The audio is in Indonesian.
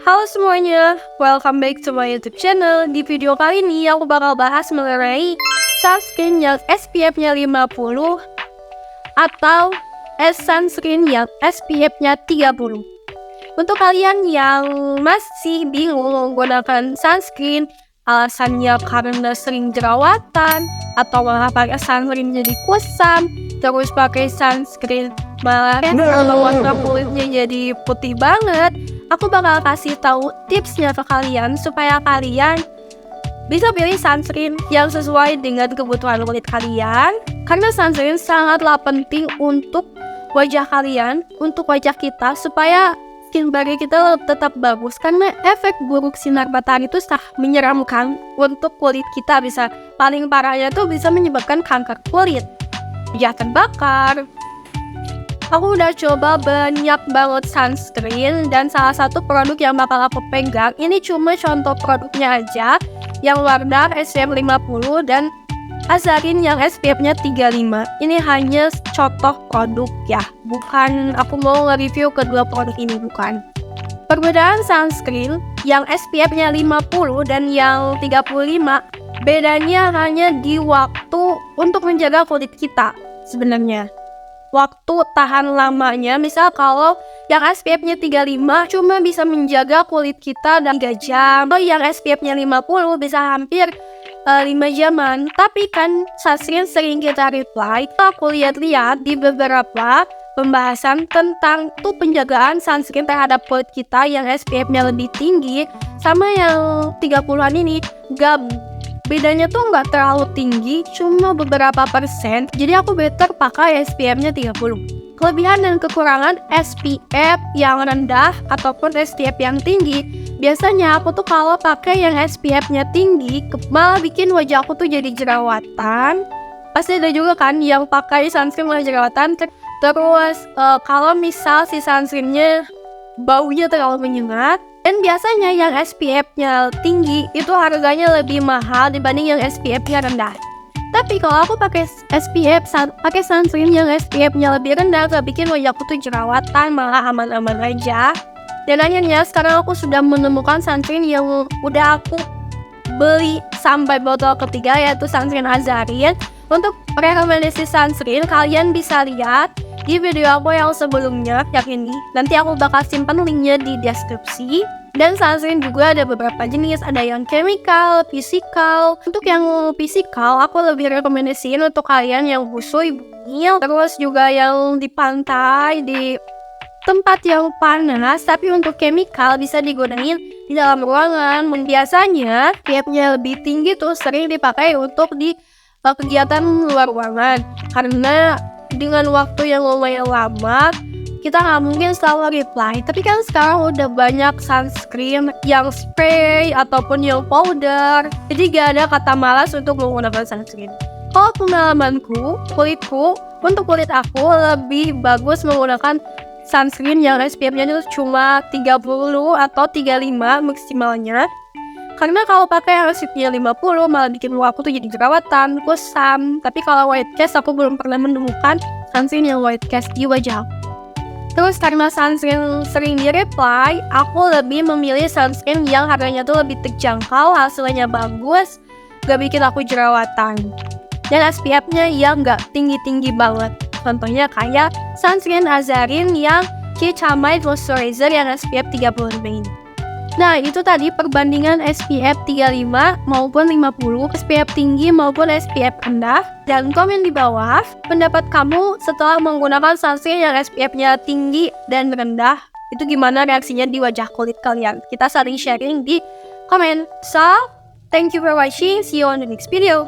Halo semuanya, welcome back to my YouTube channel. Di video kali ini aku bakal bahas mengenai sunscreen yang SPF-nya 50 atau sunscreen yang SPF-nya 30. Untuk kalian yang masih bingung menggunakan sunscreen, alasannya karena sering jerawatan atau malah pakai sunscreen jadi kusam, terus pakai sunscreen malah kalau warna kulitnya jadi putih banget, aku bakal kasih tahu tipsnya ke kalian supaya kalian bisa pilih sunscreen yang sesuai dengan kebutuhan kulit kalian. Karena sunscreen sangatlah penting untuk wajah kalian, untuk wajah kita, supaya skin barrier kita tetap bagus. Karena efek buruk sinar matahari itu sangat menyeramkan untuk kulit kita. Bisa paling parahnya tuh bisa menyebabkan kanker kulit, wajah terbakar. Aku udah coba banyak banget sunscreen dan salah satu produk yang bakal aku pegang ini cuma contoh produknya aja, yang Wardah SPF 50 dan Azarin yang SPF-nya 35. Ini hanya contoh produk ya, bukan aku mau nge-review kedua produk ini, bukan. Perbedaan sunscreen yang SPF-nya 50 dan yang 35 bedanya hanya di waktu untuk menjaga kulit kita sebenarnya. Waktu tahan lamanya, misal kalau yang SPF-nya 35 cuma bisa menjaga kulit kita 3 jam, atau yang SPF-nya 50 bisa hampir 5 jaman. Tapi kan sunscreen sering kita reply, aku lihat-lihat di beberapa pembahasan tentang tuh penjagaan sunscreen terhadap kulit kita yang SPF-nya lebih tinggi sama yang 30-an ini bedanya tuh nggak terlalu tinggi, cuma beberapa persen. Jadi aku better pakai SPF-nya 30. Kelebihan dan kekurangan SPF yang rendah ataupun SPF yang tinggi. Biasanya aku tuh kalau pakai yang SPF-nya tinggi malah bikin wajah aku tuh jadi jerawatan. Pasti ada juga kan yang pakai sunscreen malah jerawatan. Terus kalau misal si sunscreen-nya baunya terlalu menyengat. Dan biasanya yang SPF-nya tinggi itu harganya lebih mahal dibanding yang SPF-nya rendah. Tapi kalau aku pakai sunscreen yang SPF-nya lebih rendah, gak bikin wajahku tuh jerawatan, malah aman-aman aja. Dan akhirnya sekarang aku sudah menemukan sunscreen yang udah aku beli sampai botol ketiga, yaitu sunscreen Azarin. Untuk rekomendasi sunscreen kalian bisa lihat di video aku yang sebelumnya, yang ini. Nanti aku bakal simpan linknya di deskripsi. Dan sunscreen juga ada beberapa jenis, ada yang chemical, physical. Untuk yang physical, aku lebih rekomendasiin untuk kalian yang busui, bungil, terus juga yang di pantai, di tempat yang panas. Tapi untuk chemical bisa digunain di dalam ruangan. Biasanya SPF-nya lebih tinggi tuh sering dipakai untuk di kegiatan luar ruangan. Karena dengan waktu yang lumayan lama, kita nggak mungkin selalu reply. Tapi kan sekarang udah banyak sunscreen yang spray ataupun yang powder, jadi gak ada kata malas untuk menggunakan sunscreen. Kalau pengalamanku, untuk kulit aku lebih bagus menggunakan sunscreen yang SPF-nya itu cuma 30 atau 35 maksimalnya. Karena kalau pakai yang SPF-nya 50 malah bikin aku tuh jadi jerawatan, kusam. Tapi kalau white cast aku belum pernah menemukan sunscreen yang white cast di wajah aku. Terus karena sunscreen sering di-reply, aku lebih memilih sunscreen yang harganya tuh lebih terjangkau, hasilnya bagus, gak bikin aku jerawatan. Dan SPF-nya yang gak tinggi-tinggi banget. Contohnya kayak sunscreen Azarin yang Keramide Moisturizer yang SPF 35 ini. Nah, itu tadi perbandingan SPF 35 maupun 50, SPF tinggi maupun SPF rendah. Dan komen di bawah pendapat kamu setelah menggunakan sunscreen yang SPF-nya tinggi dan rendah. Itu gimana reaksinya di wajah kulit kalian? Kita saling sharing di komen. So, thank you for watching. See you on the next video.